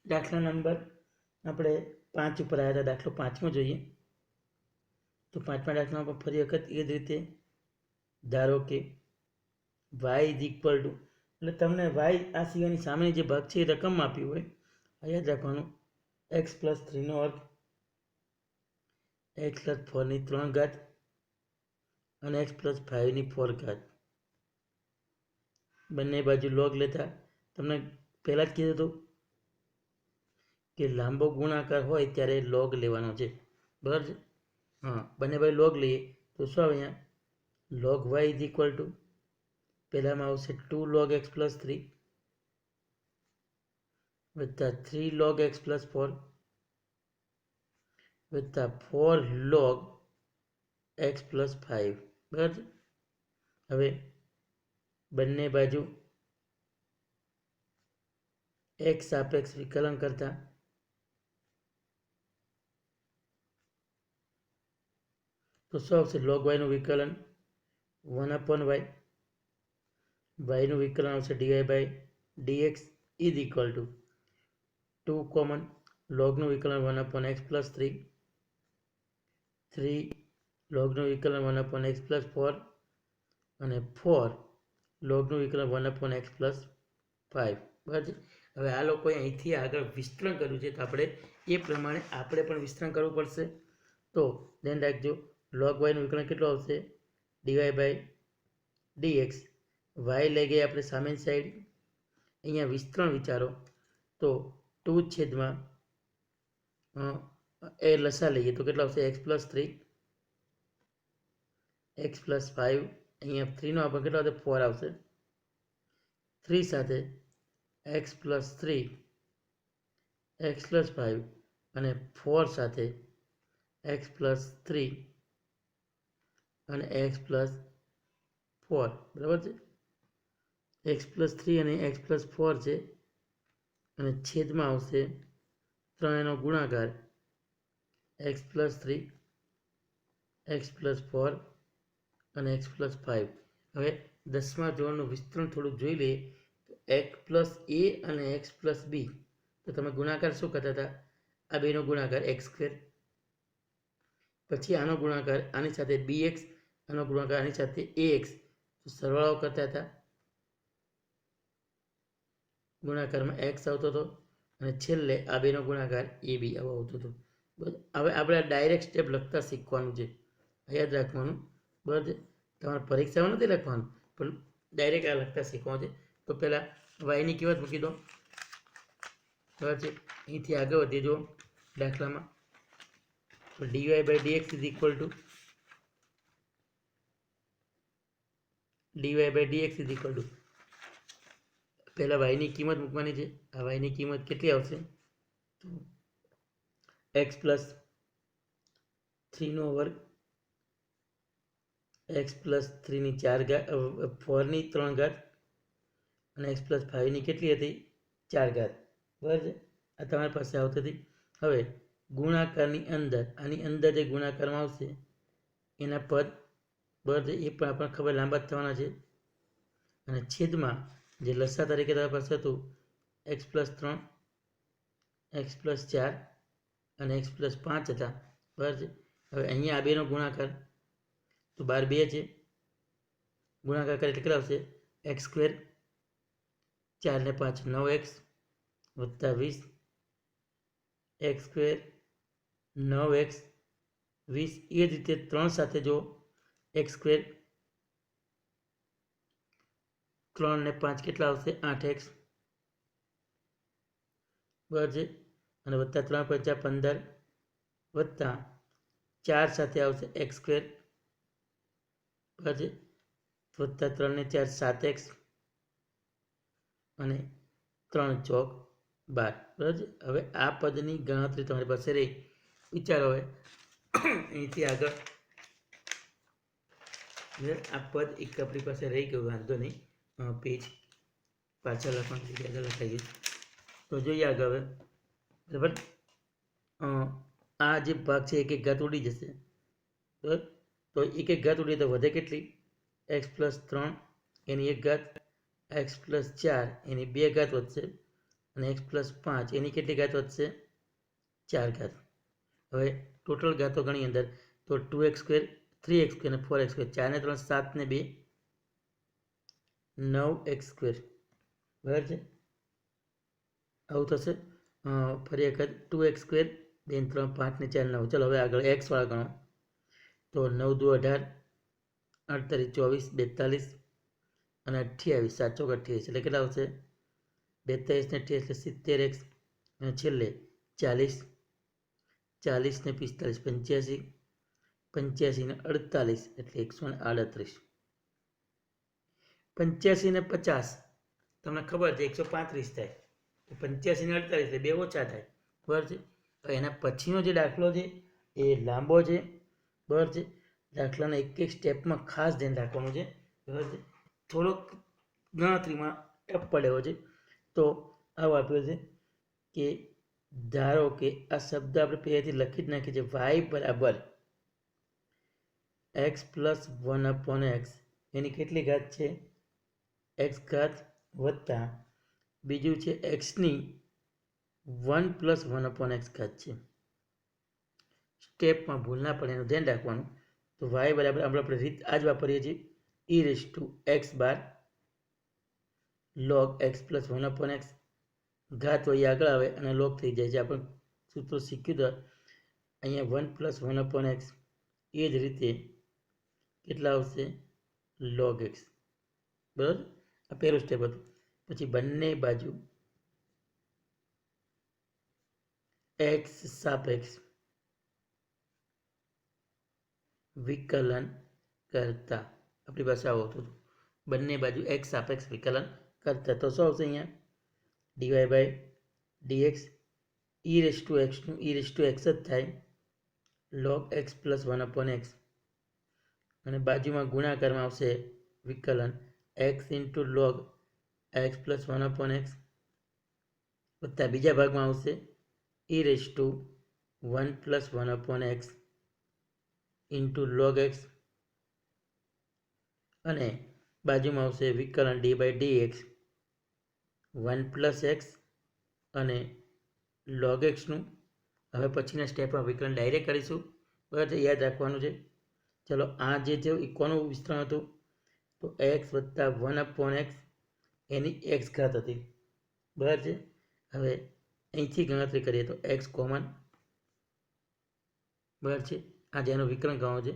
દાખલા નંબર આપણે 5 ઉપર આવ્યા હતા. દાખલો 5મો જોઈએ. તો 5મા દાખલામાં પણ ફરી વખત એ જ રીતે ધારો કે y ઇઝ ઇક્વલ ટુ, એટલે તમને y આ સિવાયની સામેની જે ભાગ છે એ રકમ આપ્યું હોય, યાદ રાખવાનું x પ્લસ 3નો વર્ગ, x પ્લસ 4ની 3 ઘાત અને x પ્લસ 5ની 4 ઘાત. બંને બાજુ લોગ લેતા તમને પહેલાં જ કીધું હતું કે લાંબો ગુણાકાર હોય ત્યારે લોગ લેવાનો છે, બરાબર છે. હા, બંને બાજુ લોગ લઈએ તો શું આવે? અહીંયા log y is equal two, પહેલામાં આવશે 2 log x પ્લસ 3 વત્તા 3 log x પ્લસ 4 વત્તા 4 log x પ્લસ 5, બરાબર છે. હવે બંને બાજુ x સાપેક્ષ વિકલન કરતા તો શું આવશે? log y નું વિકલન 1/y, y નું વિકલન આવશે dy by dx is equal to 2 common, log નું વિકલન 1/x પ્લસ 3, 3 log નું વિકલન 1/x પ્લસ 4 અને 4 log નું વિકલન 1/x પ્લસ 5, બરાબર છે. હવે આ લોકોએ અહીંથી આગળ વિસ્તરણ કર્યું છે તો આપણે એ પ્રમાણે આપણે પણ વિસ્તરણ કરવું પડશે. તો ધ્યાન રાખજો, log y નું વિકલન કેટલું આવશે? dy બાય dx, y લઈ ગઈ આપણે સામેની સાઈડ. અહીંયા વિસ્તરણ વિચારો તો 2 છેદમાં એ લસા લઈએ તો કેટલા આવશે? x પ્લસ 3, x પ્લસ 5, અહીંયા 3નો આપણે કેટલા આવશે? 4 આવશે. 3 સાથે x પ્લસ 3, x પ્લસ 5 અને 4 સાથે x પ્લસ 3 અને x પ્લસ 4, બરાબર છે. x પ્લસ 3 અને x પ્લસ 4 છે અને છેદમાં આવશે 3નો ગુણાકાર x પ્લસ 3, x પ્લસ 4 અને x પ્લસ 5. હવે 10મા ધોરણનું વિસ્તરણ થોડુંક જોઈ લઈએ તો x પ્લસ a અને x પ્લસ b, તો તમે ગુણાકાર શું કરતા હતા? આ બેનો ગુણાકાર x સ્ક્વેર, પછી આનો ગુણાકાર આની સાથે bx, આનો ગુણાકાર આની સાથે ax, તો સરવાળો કરતા હતા. ગુણાકારમાં x આવતો હતો અને છેલ્લે આ બેનો ગુણાકાર ab આવો આવતો હતો. હવે આપણે ડાયરેક્ટ સ્ટેપ લખતા શીખવાનું છે, યાદ રાખવાનું, બરાબર છે. તમારે પરીક્ષામાં નથી લખવાનું પણ ડાયરેક્ટ આ લખતા શીખવાનું છે. તો પહેલાં yની કિંમત મૂકી દો, બરાબર છે. અહીંથી આગળ વધીએ જો દાખલામાં, તો dy by dx is equal to પહેલાં yની કિંમત મૂકવાની છે. આ yની કિંમત કેટલી આવશે? તો x પ્લસ 3નો વર્ગ, x પ્લસ 3ની 4 ઘાત, 4ની 3 ઘાત અને x પ્લસ 5ની કેટલી હતી? 4 ઘાત, બરાબર છે. આ તમારી પાસે આવતી હતી. હવે ગુણાકારની અંદર, આની અંદર જે ગુણાકારમાં આવશે એના પદ, બરાબર છે, એ પણ આપણને ખબર લાંબા થવાના છે. અને છેદમાં જે લસા તરીકે તમારી પાસે હતું x પ્લસ 3, x પ્લસ 4 અને x પ્લસ 5 હતા, બરાબર છે. હવે અહીંયા આ બેનો ગુણાકાર તો 12 2 છે, ગુણાકાર કરે એટલે કેટલા આવશે? x સ્ક્વેર, 4 ને 5 9x વત્તા 20, x સ્ક્વેર 9x 20. એ જ રીતે 3 સાથે જો x સ્ક્વેર, 3 ને 5 કેટલા આવશે? 8x, બરાબર છે. અને વત્તા 3 × 5 = 15 વત્તા 4 સાથે આવશે x સ્ક્વેર, બરાબર છે, વત્તા 3 ને 4 7x અને 3 ચોક 12, બરાબર છે. હવે આ પદની ગણતરી તમારી પાસે રહી. વિચારો હવે અહીંથી આગળ આ પદ એક આપણી પાસે રહી ગયું, વાંધો નહીં, પેજ પાછળ લખવાનું આગળ લખાઈએ. તો જોઈએ આગળ હવે, બરાબર. આ જે ભાગ છે એક એક ઘાત ઉડી જશે, બરાબર. તો એક એક ઘાત ઉડીએ તો વધે કેટલી? x પ્લસ 3 એની 1 ઘાત, x પ્લસ 4 એની 2 ઘાત વધશે અને એક્સ પ્લસ 5 એની કેટલી ઘાત વધશે 4 ઘાત. હવે ટોટલ ઘાતો ગણી અંદર તો 2x² 3x² અને 4x². 4 ને 3 7 ને 2 9x². બરાબર છે. આવું થશે. ફરી વખત 2x² 2 3 5 ને 4 9. ચલો હવે આગળ x વાળા ગણો તો 9 2 18 48 24 42 અને 28 7 ચોક 28 એટલે કેટલા આવશે 42 ને 28 એટલે 70x અને છેલ્લે 40 40 ને 45 85 85 ને 48 એટલે 138. 85 ને 50 તમને ખબર છે 135 થાય. 85 ને 48 એટલે 2 ઓછા થાય. બરાબર છે. તો એના પછીનો જે દાખલો છે એ લાંબો છે. બરાબર છે. દાખલાના એક એક સ્ટેપમાં ખાસ ધ્યાન રાખવાનું છે. બરાબર છે. થોડોક ગણતરીમાં ટપ પડ્યો છે. તો આવું આપ્યું છે કે ધારો કે આ શબ્દ આપણે પહેલેથી લખી જ નાખીએ છીએ y બરાબર x પ્લસ 1/x એની કેટલી ઘાત છે x ઘાત વત્તા બીજું છે xની 1 પ્લસ 1/x ઘાત છે. સ્ટેપમાં ભૂલ ના પડે એનું ધ્યાન રાખવાનું. તો y બરાબર આપણે રીત આ જ વાપરીએ છીએ e⁻x બાર log x પ્લસ 1/x ઘાત હોય આગળ આવે અને log થઈ જાય છે. આપણે સૂત્રો શીખ્યું તો અહીંયા 1 પ્લસ 1/x એ જ રીતે કેટલા આવશે log x. બરાબર. આ પહેલું સ્ટેપ હતું. પછી બંને બાજુ x સાપેક્ષ વિકલન કરતા આપણી પાસે આવું હતું. બંને બાજુ x સાપેક્ષ વિકલન કરતા તો શું આવશે અહીંયા dy/dx e⁻x નું e⁻x જ થાય log x પ્લસ 1/x અને બાજુમાં ગુણાકારમાં આવશે વિકલન x into log x plus 1/x વત્તા બીજા ભાગમાં આવશે e⁻1 plus 1/x into log x અને બાજુમાં આવશે વિકલન d/dx 1 પ્લસ x અને log x નું. હવે પછીના સ્ટેપમાં વિકલન ડાયરેક્ટ કરીશું. બરાબર યાદ રાખવાનું છે. ચલો આ જે થયું એ કોનું વિસ્તરણ હતું તો x વત્તા 1/x એની x ઘાત હતી. બરાબર છે. હવે અહીંથી ગણતરી કરીએ તો x કોમન. બરાબર છે. આ જેનું વિકલન ગણો છે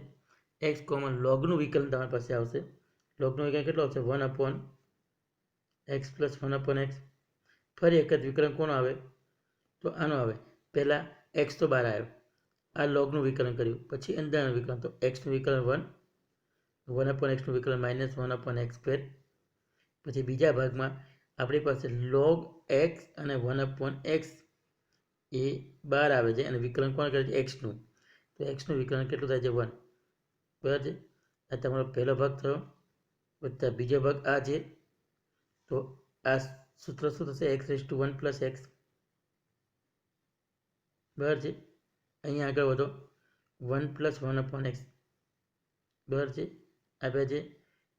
x કોમન લોગનું વિકલન તમારી પાસે આવશે. લોગનું વિકલન કેટલું આવશે 1/x પ્લસ 1/x. ફરી એક જ વિકલન કોણ આવે તો આનો આવે. પહેલાં x તો બહાર આવ્યો આ લોગનું વિકલન કર્યું પછી અંદરનું વિકલન તો xનું વિકલન 1/xનું વિકલન -1/x². પછી બીજા ભાગમાં આપણી પાસે log x અને 1/x એ બહાર આવે છે અને વિકલન કોણ કરે છે xનું. તો xનું વિકલન કેટલું થાય છે 1. બરાબર છે. આ તમારો પહેલો ભાગ થયો વત્તા બીજો ભાગ આ છે તો આ સૂત્ર શું થશે x⁻1 પ્લસ x. બરાબર છે. અહીંયા આગળ વધો 1 પ્લસ 1/x. બરાબર છે. આપ્યા છે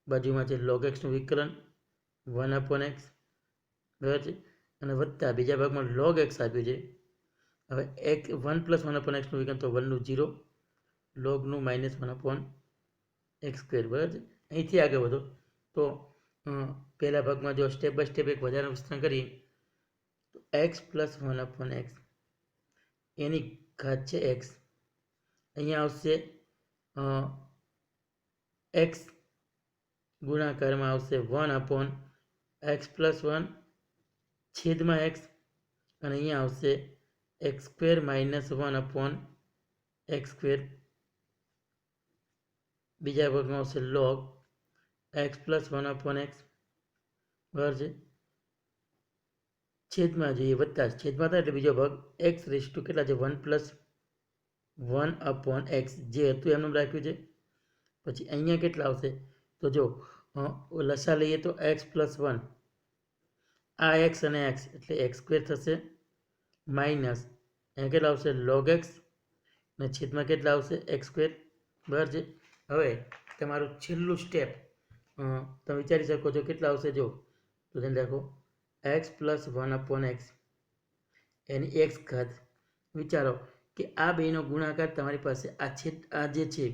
બાજુમાં છે log x નું વિકલન 1/x. બરાબર છે. અને વત્તા બીજા ભાગમાં log x આપ્યું છે. હવે x 1 પ્લસ 1/x નું વિકલન તો 1 નું 0 લોગનું -1/x². બરાબર છે. અહીંથી આગળ વધો તો પહેલા ભાગમાં જો સ્ટેપ બાય સ્ટેપ એક વધારે વિસ્તરણ કરીએ તો x પ્લસ 1/x એની ઘાત છે x. અહીંયા આવશે x ગુણાકારમાં આવશે 1/x પ્લસ 1 છેદમાં x અને અહીંયા આવશે x² -1/x². બીજા ભાગમાં આવશે log x પ્લસ 1/x. બરાબર છે. છેદમાં જોઈએ વત્તા છેદમાં થાય એટલે બીજો ભાગ x કેટલા છે 1 પ્લસ 1/x જે હતું એમનું રાખ્યું છે. પછી અહીંયા કેટલા આવશે તો જો લસા લઈએ તો x પ્લસ 1 આ x અને x એટલે x² થશે માઇનસ અહીંયા કેટલા આવશે log x અને છેદમાં કેટલા આવશે x². બરાબર છે. હવે તમારું છેલ્લું સ્ટેપ તમે વિચારી શકો છો કેટલા આવશે જો તો ધ્યાન રાખો x પ્લસ 1/x એની એક્સ ઘાત. વિચારો કે આ બેનો ગુણાકાર તમારી પાસે આ જે છે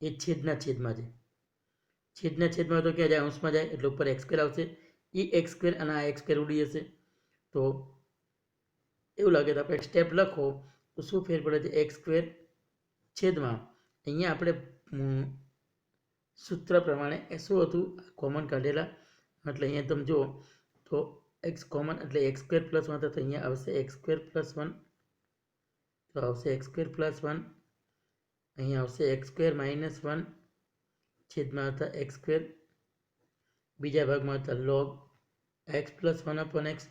એ છેદના છેદમાં છે. છેદના છેદમાં તો ક્યાં જાય? અંશમાં જાય એટલે ઉપર એક્સ સ્ક્વેર આવશે. એ એક્સ સ્ક્વેર અને આ એક્સ સ્ક્વેર ઉડી જશે. તો એવું લાગે તો આપણે સ્ટેપ લખો તો શું ફેર પડે છે? એક્સ સ્ક્વેર છેદમાં અહીંયા આપણે સૂત્ર પ્રમાણે શું હતું કોમન કાઢેલા, એટલે અહીંયા તમે જુઓ તો એક્સ કોમન એટલે એક્સ સ્ક્વેર પ્લસ 1 તો અહીંયા આવશે એક્સ સ્ક્વેર પ્લસ 1, તો આવશે એક્સ સ્ક્વેર પ્લસ 1. અહીંયા આવશે એક્સ સ્ક્વેર માઇનસ 1 છેદમાં હતા એક્સ સ્ક્વેર. બીજા ભાગમાં હતા log x plus 1 upon x.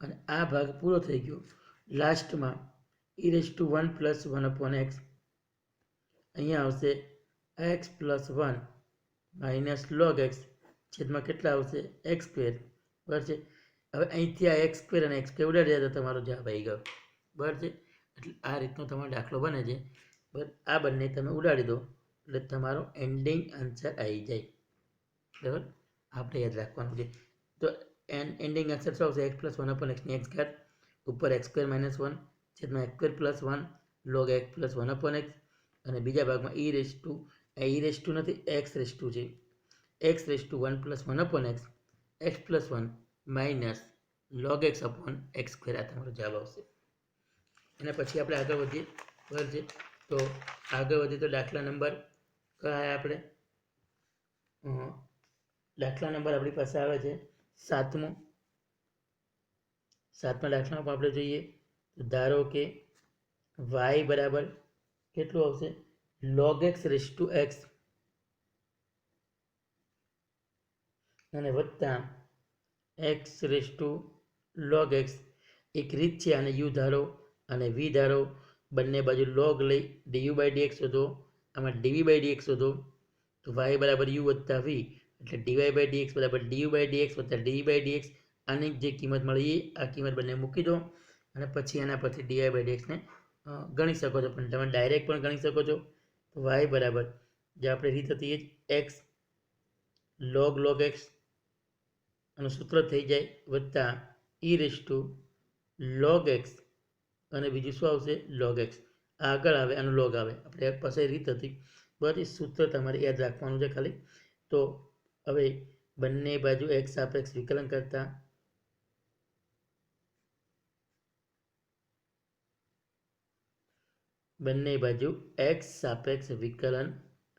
અને આ ભાગ પૂરો થઈ ગયો. લાસ્ટમાં e⁻1 પ્લસ 1 અપોન એક્સ. અહીંયા આવશે x plus 1 minus log x છેદમાં કેટલા આવશે? X square. બરાબર છે. હવે અહીંથી આ એક્સ સ્ક્વેર અને એક્સ સ્ક્વેર ઉડાડ્યા તો તમારો જવાબ આવી ગયો. બરાબર છે. એટલે આ રીતનો તમારો દાખલો બને છે. બરાબર, આ બંને તમે ઉડાડી દો એટલે તમારો એન્ડિંગ આન્સર આવી જાય. બરાબર, આપણે યાદ રાખવાનું છે. તો એન્ડિંગ આન્સર શું આવશે? એક્સ પ્લસ 1 અપોન એક્સની એક્સ ઘાત ઉપર એક્સ સ્ક્વેર માઇનસ 1 છેદમાં x square plus 1 log x plus 1 upon x. અને બીજા ભાગમાં e⁻² નથી, x⁻² છે. x⁻1 plus 1 upon x x plus 1 minus log x upon x square. આ તમારો જવાબ આવશે. એના પછી આપણે આગળ વધીએ. બરાબર છે. તો આગળ વધીએ તો દાખલા નંબર કયા આપણે દાખલા નંબર આપણી પાસે આવે છે 7મો. 7મા દાખલામાં આપણે જોઈએ તો ધારો કે y બરાબર કેટલું આવશે? લોગ x⁻x અને વત્તા x⁻log x. એક રીત છે, આને u ધારો અને v ધારો, બંને બાજુ લોગ લઈ du/dx શોધો. આમાં dv/dx શોધો. તો y બરાબર u વત્તા v એટલે dy/dx બરાબર du/dx વત્તા dv/dx. આની જે કિંમત મળી આ કિંમત બંને મૂકી દો અને પછી એના પરથી dy/dx ને ગણી શકો છો, પણ તમે ડાયરેક્ટ પણ ગણી શકો છો. તો y બરાબર જે આપણે રીત હતી એ જ x log x આનું સૂત્ર થઈ જાય વત્તા e⁻log x અને બીજું શું આવશે? log x. આગળ આવે આનું લોગ આવે. આપણે પાસે રીત હતી. બધી સૂત્ર તમારે યાદ રાખવાનું છે ખાલી. તો હવે બંને બાજુ x સાપેક્ષ વિકલન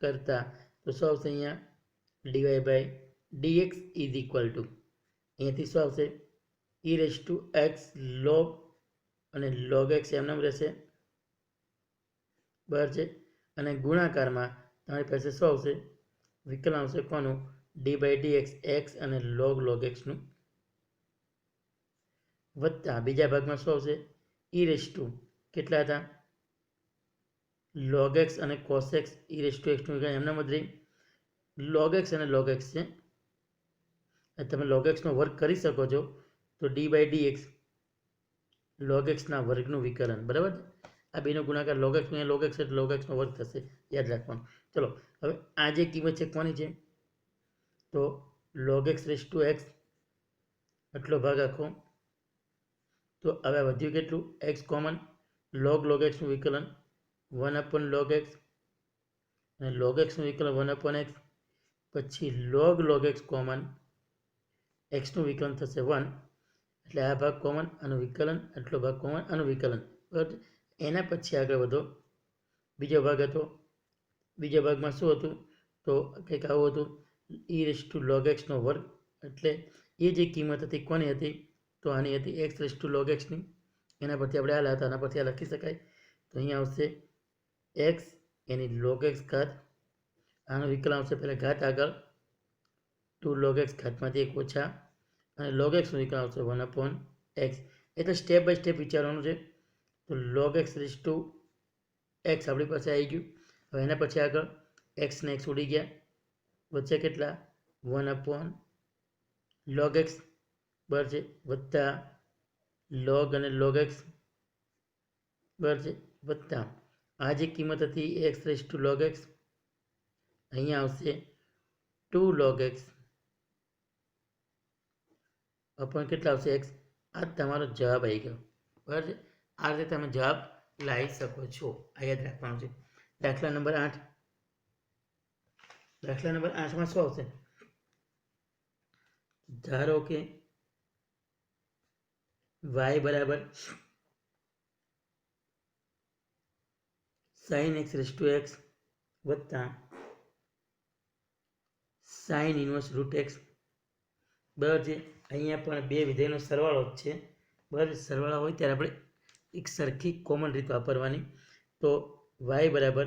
કરતા તો શું આવશે? અહીંયા dy/dx ઇઝ ઇક્વલ ટુ અહીંયાથી શું આવશે? e⁻x log અને log x એમનામ રહેશે. બરાબર છે. અને ગુણાકારમાં તમારી પાસે શું આવશે? વિકલન આવશે કોનું? d/dx x અને log x નું વત્તા બીજા ભાગમાં શું આવશે? e⁻ કેટલા હતા? log x અને cos x e⁻x નું વિકલન એમનામ જ રહી. log x અને log x છે. તમે log x નો વર્ગ કરી શકો છો. તો d/dx log x ના વર્ગનું વિકલન. બરાબર. આ બેનો ગુણાકાર log x એટલે log x નો વર્ગ થશે. યાદ રાખવાનું. ચલો હવે આ જે કિંમત છે કોની છે? તો log x⁻x આટલો ભાગ આખો. તો હવે વધ્યું કેટલું? x common. log x નું વિકલન 1 અપોન log x અને log x નું વિકલન 1 અપોન x. પછી log x કોમન, x નું વિકલન થશે 1 એટલે આ ભાગ કોમન, આનું વિકલન, આટલો ભાગ કોમન, આનું વિકલન. બરાબર. એના પછી આગળ વધો. બીજો ભાગ હતો. બીજા ભાગમાં શું હતું? તો કંઈક આવું હતું e⁻log x નો વર્ગ. એટલે એ જે કિંમત હતી કોની હતી? તો આની હતી x⁻log x ની. એના પરથી આપણે આ હતા, આના પરથી આ લખી શકાય. તો અહીંયા આવશે x એની log x ઘાત. આનું વિકલન આવશે પહેલાં ઘાત આગળ 2 log x ઘાતમાંથી 1 ઓછા અને log x નું વિકલન આવશે 1 અપોન x. એટલે સ્ટેપ બાય સ્ટેપ વિચારવાનું છે. તો log x આપણી પાસે આવી ગયું. હવે એના પછી આગળ x ને x ઉડી ગયા. વચ્ચે કેટલા? 1 અપોન log x. બરાબર છે. વત્તા log અને log x. બરાબર છે. વત્તા આ જે કિંમત હતી x⁻log x અહીંયા આવશે 2 log x અપોન કેટલા આવશે એક્સ. આ તમારો જવાબ આવી ગયો. બરાબર છે. આ રીતે તમે જવાબ લાવી શકો છો. આ યાદ રાખવાનું છે. દાખલા નંબર 8. દાખલા નંબર 8માં શું આવશે? ધારો કે y બરાબર sin x raise to x વત્તા sin ઇન્વર્સ રૂટ x. બરાબર છે. અહીંયા પણ બે વિધેયનો સરવાળો જ છે. બરાબર. સરવાળા હોય ત્યારે આપણે એક સરખી કોમન રીત વાપરવાની. તો y બરાબર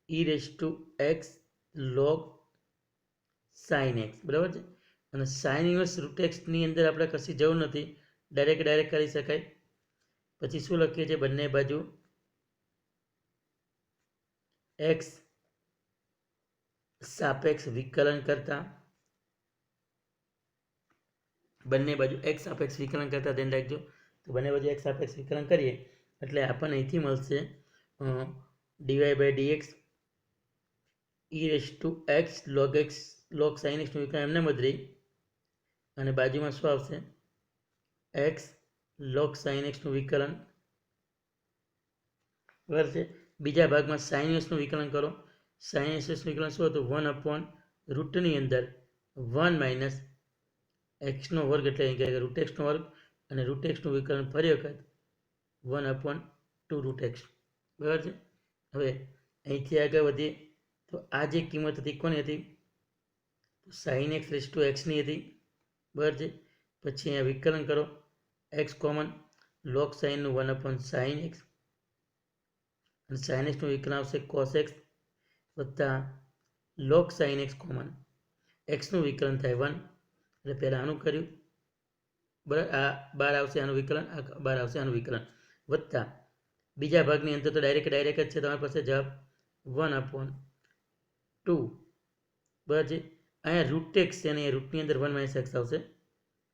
e raise to x log sin x. બરાબર છે. અને sin ઇન્વર્સ રૂટ એક્સની અંદર આપણે કશી જરૂર નથી, ડાયરેક્ટ કરી શકાય. પછી શું લખીએ છીએ? બંને બાજુ x સાપેક્ષ વિકલન કરતા, બંને બાજુ x સાપેક્ષ વિકલન કરતા ધ્યાન રાખજો. તો બંને બાજુ x સાપેક્ષ વિકલન કરીએ એટલે આપણને અહીંથી મળશે dy by dx e raise to x log sin x નું વિકલન એમને જ રહી. અને બાજુમાં શું આવશે? x log sin x નું વિકલન. બરાબર છે. બીજા ભાગમાં sin x નું વિકલન કરો. sin x નું વિકલન શું હતું? 1 અપોન રૂટની અંદર 1 માઇનસ એક્સનો વર્ગ એટલે અહીં કે રૂટ એક્સનો વર્ગ, અને રૂટ એક્સનું વિકલન ફરી વખત 1 અપોન 2 રૂટ એક્સ. બરાબર છે. હવે અહીંથી આગળ વધીએ તો આ જે કિંમત હતી કોની હતી? sin x રેઝ ટુ એક્સની હતી. બરાબર છે. પછી અહીંયા વિકલન કરો. X common, log સાઇનનું 1 upon sin x, અને sin x નું વિકલન આવશે cos x વત્તા log sin x common, x નું વિકલન થાય 1. એટલે પહેલાં આનું કર્યું. બરાબર. આ બાર આવશે આનું વિકલન, આ બાર આવશે આનું વિકલન, વત્તા બીજા ભાગની અંદર તો ડાયરેક્ટ જ છે તમારી પાસે જવાબ 1 અપોન 2. બરાબર છે. અહીંયા રૂટ એક્સ છે અને રૂટની અંદર 1 માઇનસ એક્સ આવશે.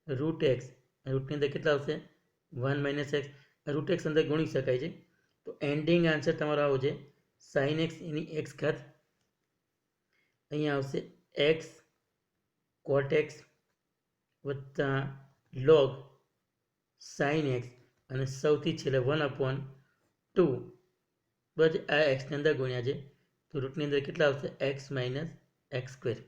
રૂટ એક્સ રૂટની અંદર કેટલા આવશે? 1 માઇનસ એક્સ. રૂટ એક્સ અંદર ગુણી શકાય છે. તો એન્ડિંગ આન્સર તમારો આવો છે sin x એની x ઘાત. અહીંયા આવશે x cot x વત્તા log sin x અને સૌથી છેલ્લે 1 અપોન 2. બસ આ એક્સની અંદર ગુણ્યા છે. તો રૂટની અંદર કેટલા આવશે? X minus x square.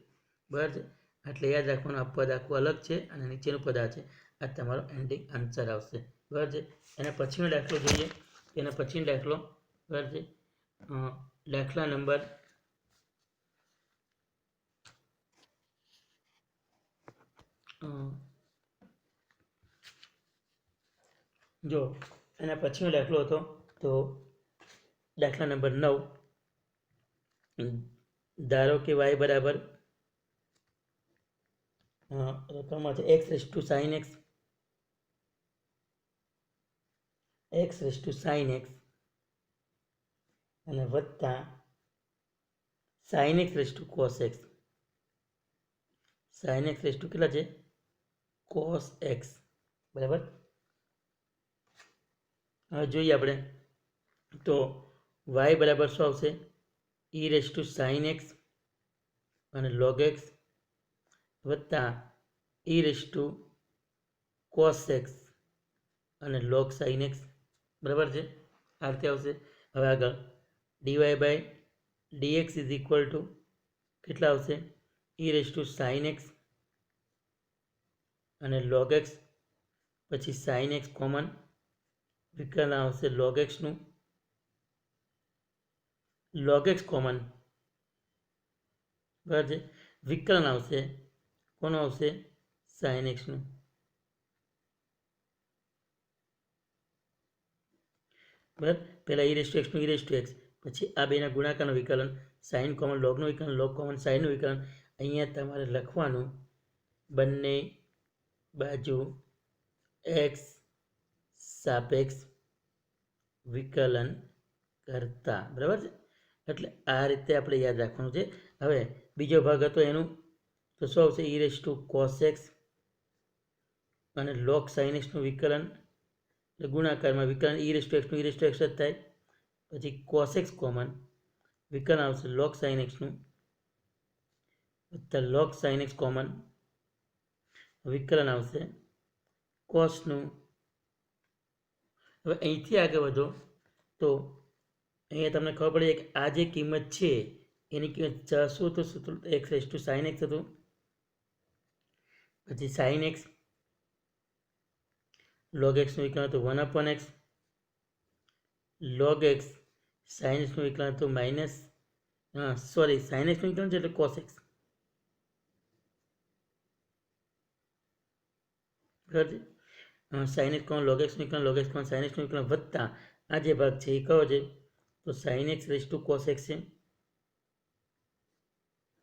બરાબર છે. એટલે યાદ રાખવાનું, આ પદ આખું અલગ છે અને નીચેનું પદ આ છે. આ તમારો એન્ડિંગ આન્સર આવશે. બરાબર છે. એના પછીનો દાખલો જોઈએ. એના પછીનો દાખલો બરાબર છે. દાખલા નંબર જો એના પછીનો દાખલો હતો તો દાખલા નંબર 9. ધારો કે y બરાબર રકમમાં છે x raise to sin x, x raise to sin x અને વત્તા sin x raise to cos x. sin x raise to કેટલા છે? cos x. બરાબર. હવે જોઈએ આપણે તો y બરાબર શું આવશે? e raise to sin x અને log x વત્તા e raise to cos x અને log sin x. બરાબર છે. આ રીતે આવશે. હવે આગળ dy by dx is equal to કેટલા આવશે? e raise to sin x અને log x, પછી sin x કોમન, વિકલન આવશે log x નું, log x કોમન. બરાબર છે. વિકલન આવશે કોનું? આવશે sin x નું. બરાબર. પહેલાં e રેઝ ટુ એક્સનું e રેઝ ટુ એક્સ, પછી આ બેના ગુણાકારનું વિકલન, સાઇન કોમન લોગનું વિકલન, લોગ કોમન સાઇનનું વિકલન. અહીંયા તમારે લખવાનું બંને બાજુ x સાપેક્ષ વિકલન કરતા. બરાબર છે. એટલે આ રીતે આપણે યાદ રાખવાનું છે. હવે બીજો ભાગ હતો એનું તો શું આવશે? e raise to cos x અને log sin x નું વિકલન, એટલે ગુણાકારમાં વિકલન e રેઝ ટુ એક્સનું e રેઝ ટુ એક્સ જ થાય. પછી cos x કોમન, વિકલન આવશે log sin x નું વત્તા log sin x કોમન, વિકલન આવશે કોસનું. હવે અહીંથી આગળ વધો તો અહીંયા તમને ખબર પડી કે આ જે કિંમત છે એની કિંમત શું હતું? સૂત્ર x raise to sine x હતું. પછી સાઇન એક્સ લોગ એક્સનું વિકલન હતું 1/x, લોગ એક્સ સાઇન એક્સનું વિકલન હતું સાઇન એક્સનું વિકલન છે એટલે કોસ એક્સ. બરાબર છે. સાઇન એક્સ લોગ એક્સનું વિકલન, લોગ એક્સ સાઇન એક્સનું વિકલન વત્તા આ જે ભાગ છે એ કયો છે? તો sine x raise to cos x છે.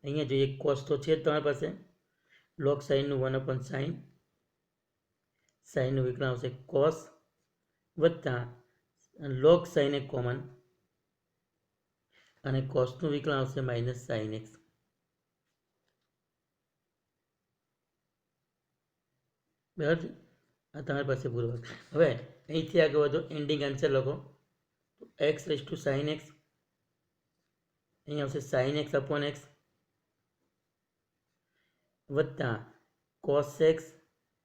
અહીંયા જોઈએ કોસ તો છે જ તમારી પાસે. લોગ સાઇનનું 1/sin, સાઇનનું વિકલન આવશે કોસ વત્તા લોગ સાઇન એક કોમન અને કોસનું વિકલન આવશે માઇનસ સાઇન એક્સ. બરાબર. આ તમારી પાસે પૂર્વક. હવે અહીંથી આગળ વધો, એન્ડિંગ આન્સર લખો. તો x raise to sine x, અહીંયા આવશે સાઇન એક્સ અપોન એક્સ વત્તા કોસ એક્સ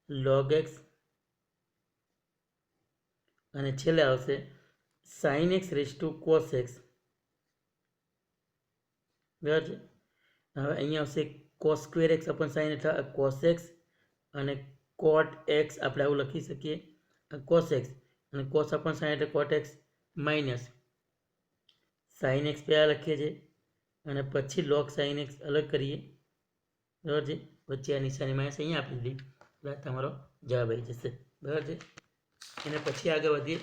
લોગ એક્સ અને છેલ્લે આવશે sine x raise to cos x. બરાબર છે. હવે અહીંયા આવશે cos square x upon sine એટલે કોસ એક્સ અને કોટ એક્સ આપણે આવું લખી શકીએ. કોસ એક્સ અને કોસ અપોન સાઇન એટલે cot x minus sine x પહેલાં લખીએ છીએ અને પછી લોગ સાઇન એક્સ અલગ કરીએ. બરાબર છે. વચ્ચે આ નિશાની માઇનસ અહીંયા આપી દીધી એટલે તમારો જવાબ આવી જશે. બરાબર છે. એને પછી આગળ વધીએ.